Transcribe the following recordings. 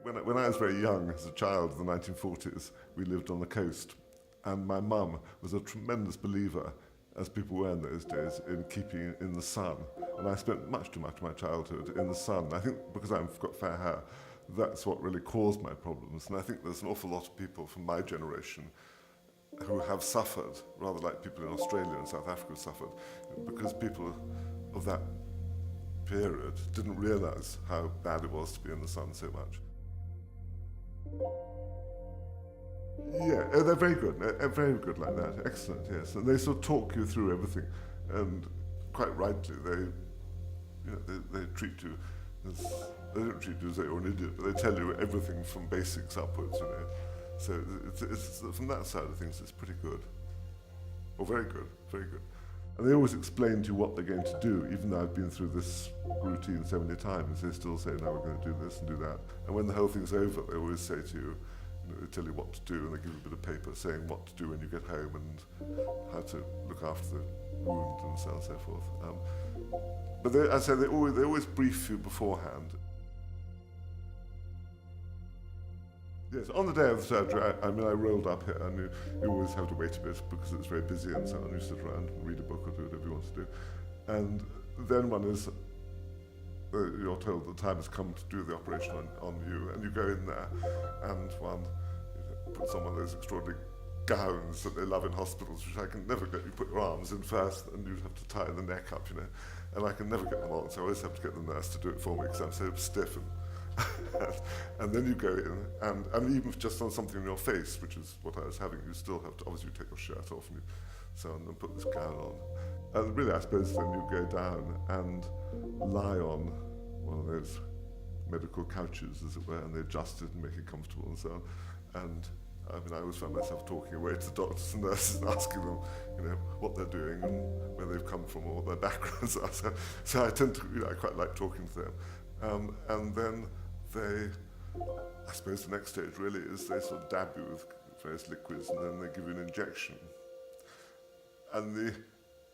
When I was very young, as a child in the 1940s, we lived on the coast, and my mum was a tremendous believer, as people were in those days, in keeping in the sun. And I spent much too much of my childhood in the sun. I think because I've got fair hair, that's what really caused my problems. And I think there's an awful lot of people from my generation who have suffered, rather like people in Australia and South Africa suffered, because people of that period didn't realise how bad it was to be in the sun so much. Yeah, they're very good. They're very good like that. Excellent, yes. And they sort of talk you through everything, and quite rightly, they treat you as they don't treat you as though you're an idiot, but they tell you everything from basics upwards. So it's from that side of things, it's pretty good, or very good, very good. And they always explain to you what they're going to do, even though I've been through this routine so many times. They still say, "No, we're going to do this and do that." And when the whole thing's over, they always say to you, they tell you what to do, and they give you a bit of paper saying what to do when you get home and how to look after the wound and so on and so forth. But they, as I say, they always brief you beforehand. Yes, on the day of the surgery, I rolled up here, and you always have to wait a bit because it's very busy and so on. You sit around and read a book or do whatever you want to do. And then you're told the time has come to do the operation on you, and you go in there, and one puts on one of those extraordinary gowns that they love in hospitals, which I can never get. You put your arms in first, and you have to tie the neck up, and I can never get them on, so I always have to get the nurse to do it for me because I'm so stiff. And then you go in, and even just on something on your face, which is what I was having, you still have to, obviously you take your shirt off and so on, and put this gown on. And really, I suppose then you go down and lie on one of those medical couches, as it were, and they adjust it and make it comfortable and so on. And I always found myself talking away to the doctors and nurses and asking them, what they're doing and where they've come from or what their backgrounds are. So I tend to, I quite like talking to them. And then I suppose the next stage really is they sort of dab you with various liquids, and then they give you an injection. And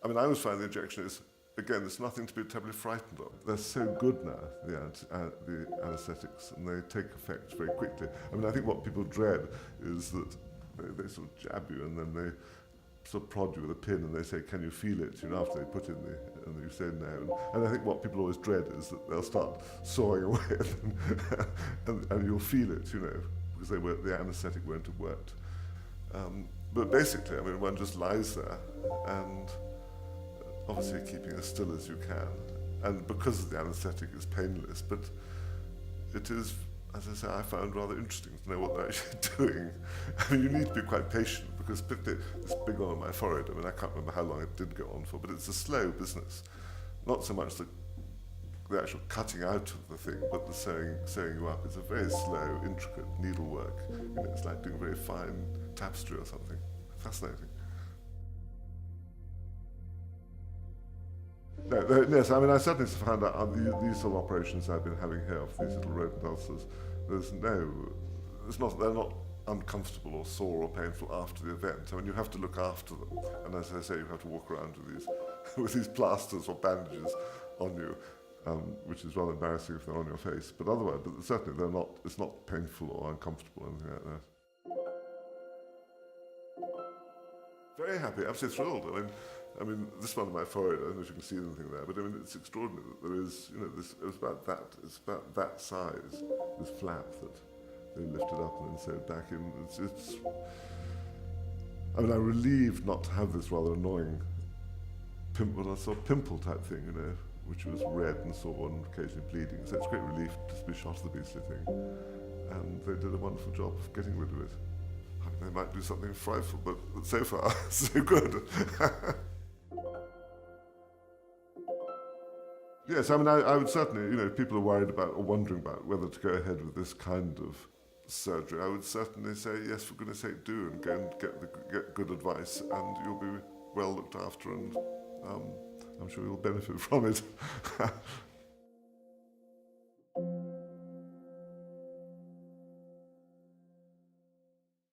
I always find the injection is, again, there's nothing to be terribly frightened of. They're so good now, the anaesthetics, and they take effect very quickly. I think what people dread is that they sort of jab you, and then they sort of prod you with a pin, and they say, "Can you feel it?" After they put in and you say no. And I think what people always dread is that they'll start sawing away, and you'll feel it, because the anaesthetic won't have worked. But basically, one just lies there, and obviously keeping as still as you can. And because the anaesthetic is painless, but it is, as I say, I found rather interesting to know what they're actually doing. You need to be quite patient, because particularly this big one on my forehead, I can't remember how long it did go on for, but it's a slow business. Not so much the actual cutting out of the thing, but the sewing you up. It's a very slow, intricate needlework. It's like doing very fine tapestry or something. Fascinating. No, yes, I certainly found out these sort of operations I've been having here, for these little rodent ulcers, they're not uncomfortable or sore or painful after the event. You have to look after them. And as I say, you have to walk around with these plasters or bandages on you, which is rather embarrassing if they're on your face. But otherwise, certainly it's not painful or uncomfortable or anything like that. Very happy, absolutely thrilled. This one on my forehead, I don't know if you can see anything there, but it's extraordinary that there is, it's about that size, this flap that they lifted up and then sewed back in. I'm relieved not to have this rather annoying pimple type thing, which was red and sore and occasionally bleeding. So it's a great relief just to be shot of the beastly thing. And they did a wonderful job of getting rid of it. They might do something frightful, but so far, so good. Yes, I would certainly, people are worried about or wondering about whether to go ahead with this kind of surgery. I would certainly say, yes, for goodness sake, do, and go and get good advice, and you'll be well looked after, and I'm sure you'll benefit from it.